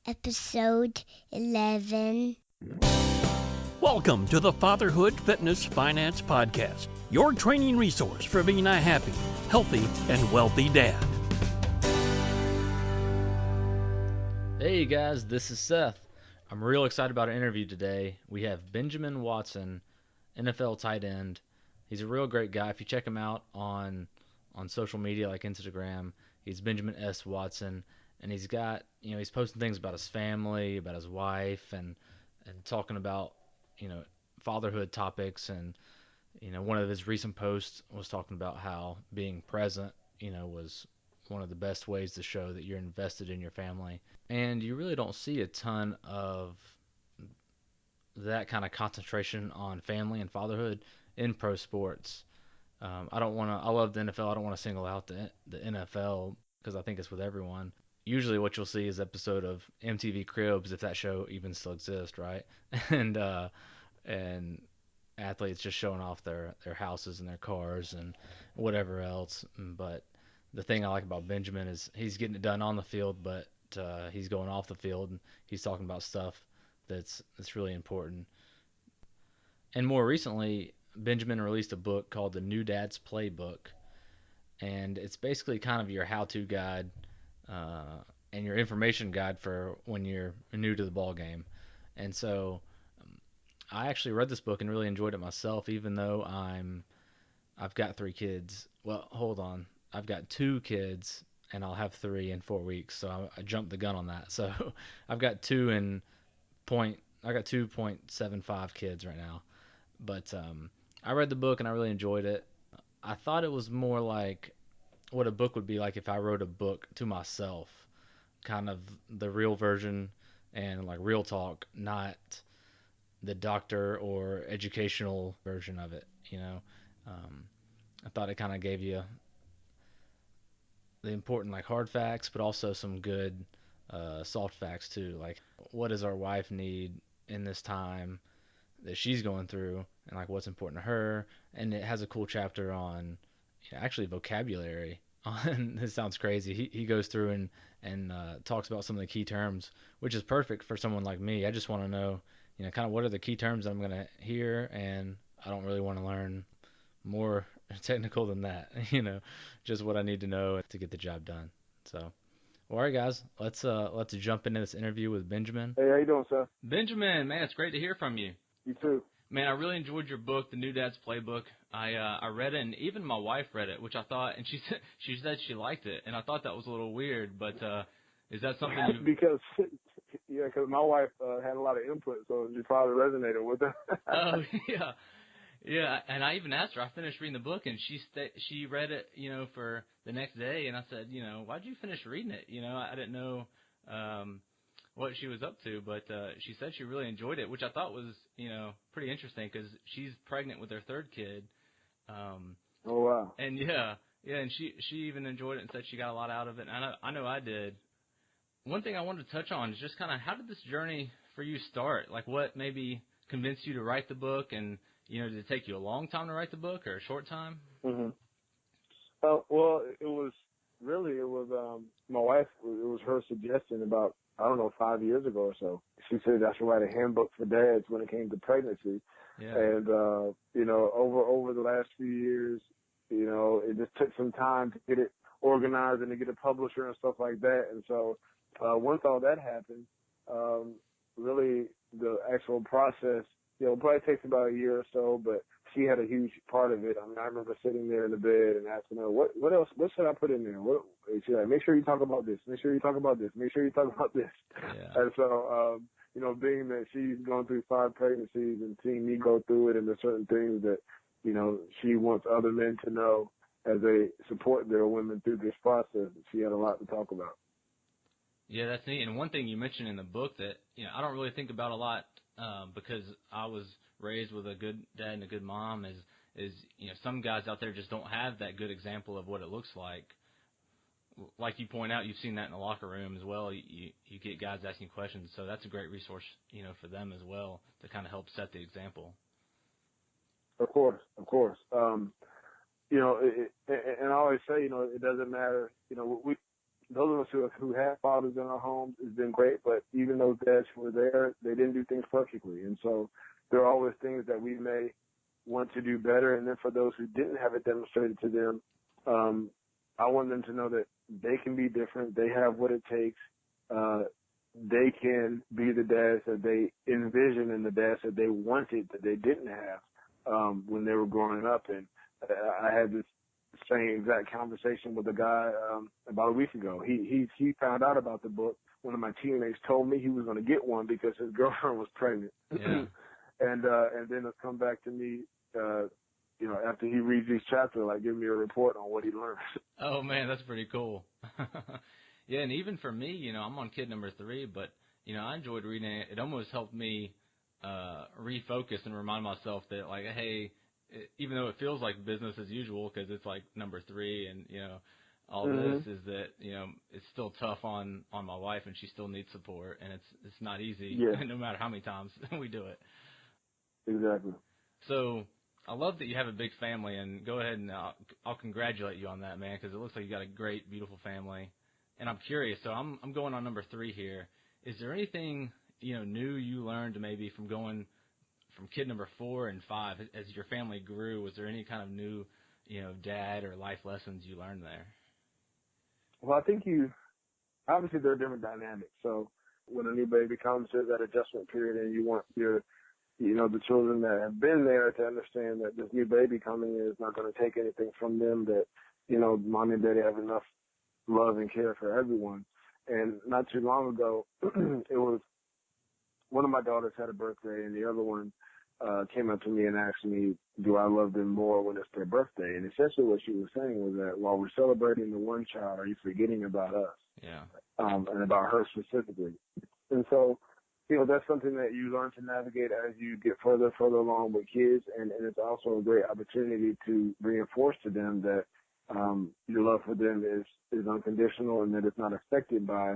Episode 11. Welcome to the Fatherhood Fitness Finance Podcast, your training resource for being a happy, healthy, and wealthy dad. Hey guys, this is Seth. I'm real excited about our interview today. We have Benjamin Watson, NFL tight end. He's a real great guy. If you check him out on social media like Instagram, he's Benjamin S. Watson, and he's got, he's posting things about his family, about his wife, and talking about, fatherhood topics. And, one of his recent posts was talking about how being present, was one of the best ways to show that you're invested in your family. And you really don't see a ton of that kind of concentration on family and fatherhood in pro sports. I love the NFL. I don't want to single out the NFL because I think it's with everyone. Usually what you'll see is an episode of MTV Cribs, if that show even still exists, right? and athletes just showing off their houses and their cars and whatever else. But the thing I like about Benjamin is he's getting it done on the field, but he's going off the field and he's talking about stuff that's really important. And more recently, Benjamin released a book called the Dads Playbook, and it's basically kind of your how-to guide and your information guide for when you're new to the ball game. And so I actually read this book and really enjoyed it myself, even though I've got 3 kids. Well, hold on. I've got 2 kids, and I'll have 3 in 4 weeks, so I jumped the gun on that. So I've got 2.75 kids right now. But I read the book and I really enjoyed it. I thought it was more like what a book would be like if I wrote a book to myself, kind of the real version and like real talk, not the doctor or educational version of it. I thought it kind of gave you the important like hard facts, but also some good soft facts too. Like, what does our wife need in this time that she's going through, and like what's important to her. And it has a cool chapter on actually vocabulary. On this sounds crazy. He goes through and talks about some of the key terms, which is perfect for someone like me. I just want to know, kind of what are the key terms that I'm going to hear, and I don't really want to learn more technical than that. Just what I need to know to get the job done. So, all right, guys, let's jump into this interview with Benjamin. Hey, how you doing, sir? Benjamin, man, it's great to hear from you. You too. Man, I really enjoyed your book, The New Dad's Playbook. I read it, and even my wife read it, which I thought, and she said she liked it, and I thought that was a little weird. But is that something you? Because my wife had a lot of input, so she probably resonated with her. Oh yeah. And I even asked her. I finished reading the book, and she read it, for the next day, and I said, why'd you finish reading it? I didn't know what she was up to, but she said she really enjoyed it, which I thought was, pretty interesting because she's pregnant with her 3rd kid. Oh wow! And and she even enjoyed it and said she got a lot out of it. And I know I did. One thing I wanted to touch on is just kind of how did this journey for you start? Like, what maybe convinced you to write the book, and did it take you a long time to write the book or a short time? Mm-hmm. Well, it was my wife. It was her suggestion about 5 years ago or so. She said I should write a handbook for dads when it came to pregnancy. Yeah. And, over the last few years, it just took some time to get it organized and to get a publisher and stuff like that. And so, once all that happened, really the actual process, probably takes about a year or so, but she had a huge part of it. I mean, I remember sitting there in the bed and asking her, what else, what should I put in there? She's like, make sure you talk about this, make sure you talk about this, make sure you talk about this. Yeah. And so, being that she's gone through 5 pregnancies and seeing me go through it, and there's certain things that, she wants other men to know as they support their women through this process, she had a lot to talk about. Yeah, that's neat. And one thing you mentioned in the book that, I don't really think about a lot, because I was raised with a good dad and a good mom, is some guys out there just don't have that good example of what it looks like. Like you point out, you've seen that in the locker room as well. You get guys asking questions, so that's a great resource, for them as well to kind of help set the example. Of course. And I always say, it doesn't matter. those of us who have fathers in our homes, it's been great. But even those dads who were there, they didn't do things perfectly. And so there are always things that we may want to do better. And then for those who didn't have it demonstrated to them, I want them to know that they can be different. They have what it takes. They can be the dads that they envision and the dads that they wanted that they didn't have when they were growing up. And I had this same exact conversation with a guy about a week ago. He found out about the book. One of my teammates told me he was going to get one because his girlfriend was pregnant. Yeah. and then it's come back to me, after he reads each chapter, like give me a report on what he learned. Oh man, that's pretty cool. Yeah, and even for me, I'm on kid number 3, but I enjoyed reading it. It almost helped me refocus and remind myself that, like, hey, even though it feels like business as usual because it's like number 3 and all this is that it's still tough on my wife and she still needs support and it's not easy no matter how many times we do it. Exactly. So I love that you have a big family, and go ahead and I'll congratulate you on that, man, because it looks like you got a great, beautiful family. And I'm curious, so I'm going on number 3 here. Is there anything new you learned maybe from going from kid number 4 and 5 as your family grew? Was there any kind of new dad or life lessons you learned there? Well, I think obviously there are different dynamics. So when a new baby comes, there's that adjustment period, and you want the children that have been there to understand that this new baby coming in is not going to take anything from them, that, mommy and daddy have enough love and care for everyone. And not too long ago, it was one of my daughters had a birthday, and the other one came up to me and asked me, do I love them more when it's their birthday? And essentially what she was saying was that while we're celebrating the one child, are you forgetting about us? Yeah. And about her specifically. And so, that's something that you learn to navigate as you get further along with kids. And it's also a great opportunity to reinforce to them that your love for them is unconditional and that it's not affected by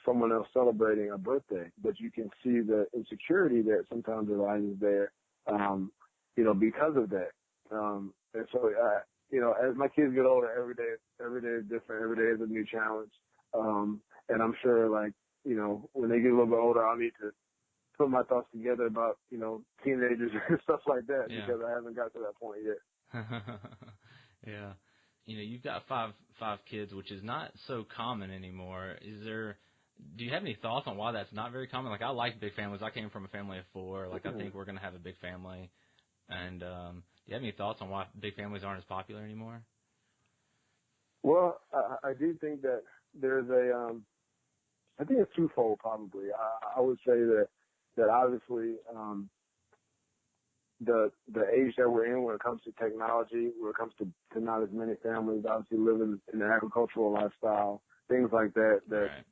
someone else celebrating a birthday. But you can see the insecurity that sometimes arises there, because of that. And so, as my kids get older, every day is different. Every day is a new challenge. And I'm sure, when they get a little bit older, I'll need to put my thoughts together about, teenagers and stuff like that because I haven't got to that point yet. Yeah. You've got five kids, which is not so common anymore. Do you have any thoughts on why that's not very common? Like, I like big families. I came from a family of 4. Like, I think we're going to have a big family. And do you have any thoughts on why big families aren't as popular anymore? Well, I do think that there's I think it's twofold probably. I would say that obviously the age that we're in when it comes to technology, when it comes to not as many families obviously living in the agricultural lifestyle, things like that, Right.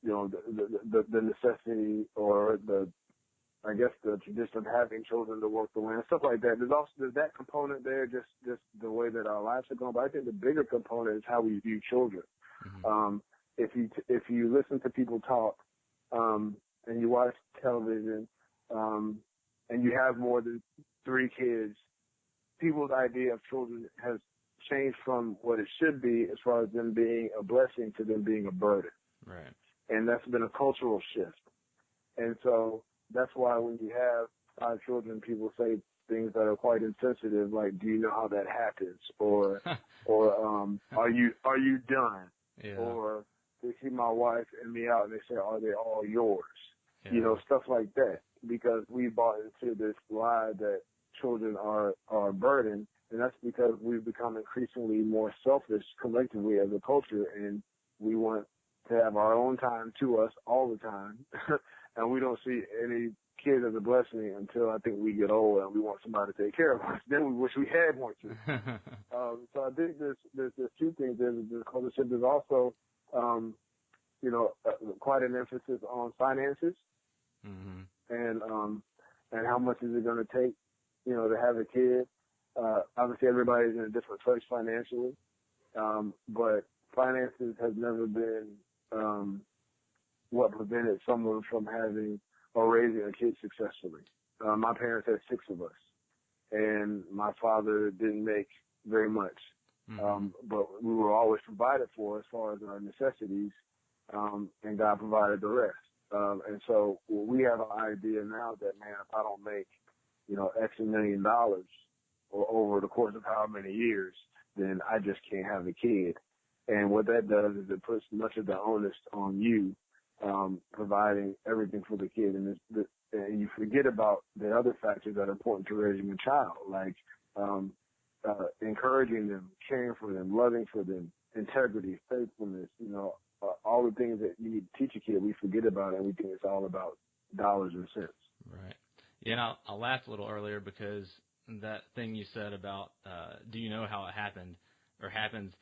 The necessity or the tradition of having children to work the land, stuff like that. There's that component there, just the way that our lives are going. But I think the bigger component is how we view children. Mm-hmm. If you listen to people talk, and you watch television, and you have more than 3 kids, people's idea of children has changed from what it should be as far as them being a blessing to them being a burden. Right. And that's been a cultural shift. And so that's why when you have 5 children, people say things that are quite insensitive, like, do you know how that happens? Or are you done? Yeah. Or they see my wife and me out and they say, are they all yours? Yeah. Stuff like that. Because we bought into this lie that children are a burden, and that's because we've become increasingly more selfish collectively as a culture, and we want to have our own time to us all the time, and we don't see any kid as a blessing until I think we get old and we want somebody to take care of us. Then we wish we had more kids. So I think there's 2 things. There's culture shift. There's also, quite an emphasis on finances. Mm-hmm. And how much is it going to take, to have a kid? Obviously everybody's in a different place financially. But finances has never been, what prevented someone from having or raising a kid successfully. My parents had 6 of us, and my father didn't make very much. But we were always provided for as far as our necessities, and God provided the rest. And so we have an idea now that, man, if I don't make, X million dollars or over the course of how many years, then I just can't have a kid. And what that does is it puts much of the onus on you, providing everything for the kid. And you forget about the other factors that are important to raising a child, like encouraging them, caring for them, loving for them, integrity, faithfulness, all the things that you need to teach a kid. We forget about it, and we think it's all about dollars and cents. Right. Yeah, and I laughed a little earlier because that thing you said about do you know how it happened or happens,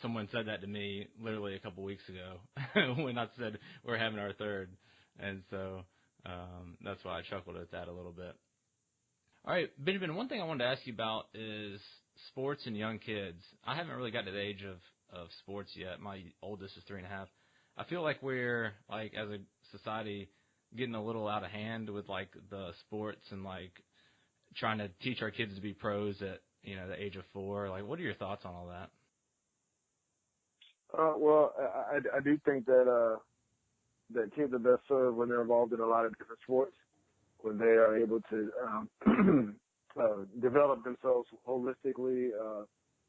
someone said that to me literally a couple weeks ago when I said we're having our third. And so that's why I chuckled at that a little bit. All right, Benjamin, one thing I wanted to ask you about is sports and young kids. I haven't really got to the age of sports yet. My oldest is 3.5. I feel like we're, as a society, getting a little out of hand with, the sports and, trying to teach our kids to be pros at, the age of 4. What are your thoughts on all that? Well, I do think that kids are best served when they're involved in a lot of different sports, when they are able to develop themselves holistically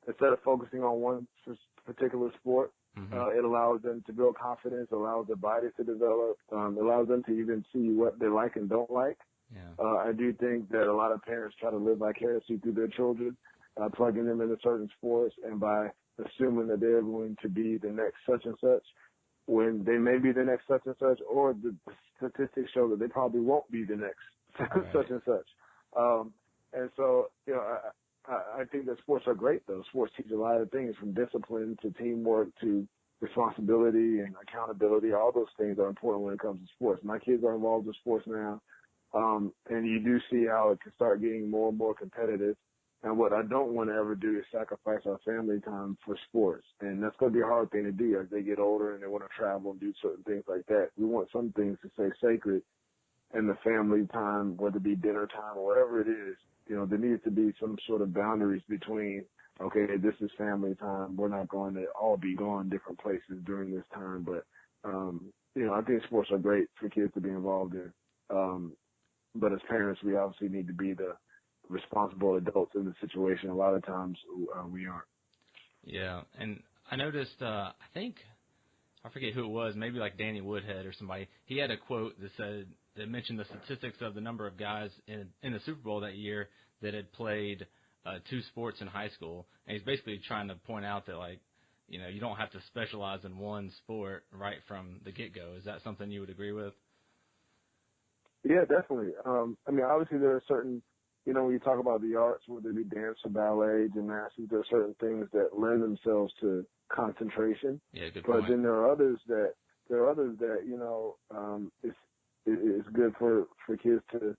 instead of focusing on one particular sport. It allows them to build confidence, allows their bodies to develop, allows them to even see what they like and don't like. Yeah. I do think that a lot of parents try to live vicariously through their children, plugging them into certain sports, and by assuming that they're going to be the next such and such, when they may be the next such and such, or the statistics show that they probably won't be the next such and such. And so, I think that sports are great, though. Sports teach a lot of things, from discipline to teamwork to responsibility and accountability. All those things are important when it comes to sports. My kids are involved in sports now, and you do see how it can start getting more and more competitive. And what I don't want to ever do is sacrifice our family time for sports. And that's going to be a hard thing to do as they get older and they want to travel and do certain things like that. We want some things to stay sacred in the family time, whether it be dinner time or whatever it is. There needs to be some sort of boundaries between, okay, this is family time. We're not going to all be going different places during this time. But, I think sports are great for kids to be involved in. But as parents, we obviously need to be the responsible adults in the situation. A lot of times we aren't. Yeah, and I noticed, I forget who it was, maybe Danny Woodhead or somebody, he had a quote that mentioned the statistics of the number of guys in the Super Bowl that year that had played 2 sports in high school. And he's basically trying to point out that, you don't have to specialize in one sport right from the get-go. Is that something you would agree with? Yeah, definitely. Obviously there are certain, when you talk about the arts, whether it be dance or ballet, gymnastics, there are certain things that lend themselves to concentration. Yeah, good point. But then there are others that it's good for kids to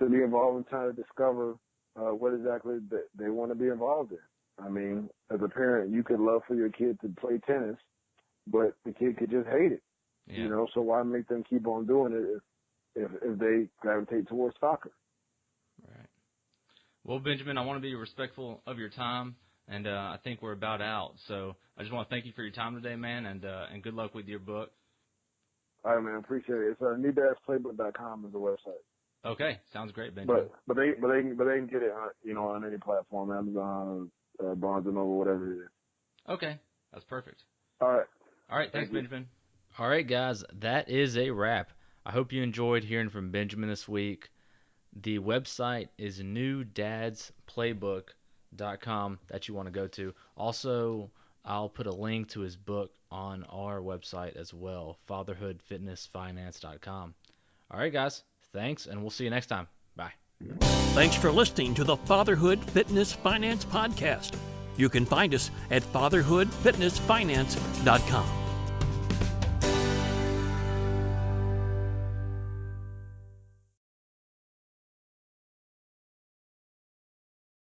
be involved in trying to discover what exactly that they want to be involved in. As a parent, you could love for your kid to play tennis, but the kid could just hate it. Yeah. So why make them keep on doing it if they gravitate towards soccer? Right. Well, Benjamin, I want to be respectful of your time, and I think we're about out. So I just want to thank you for your time today, man, and good luck with your book. All right, man. Appreciate it. It's nbsp.com is the website. Okay, sounds great, Benjamin. But they can get it on any platform, Amazon, Barnes and Noble, whatever it is. Okay, that's perfect. All right. Thanks, Benjamin. All right, guys, that is a wrap. I hope you enjoyed hearing from Benjamin this week. The website is newdadsplaybook.com that you want to go to. Also, I'll put a link to his book on our website as well, fatherhoodfitnessfinance.com. All right, guys, thanks, and we'll see you next time. Bye. Thanks for listening to the Fatherhood Fitness Finance Podcast. You can find us at fatherhoodfitnessfinance.com.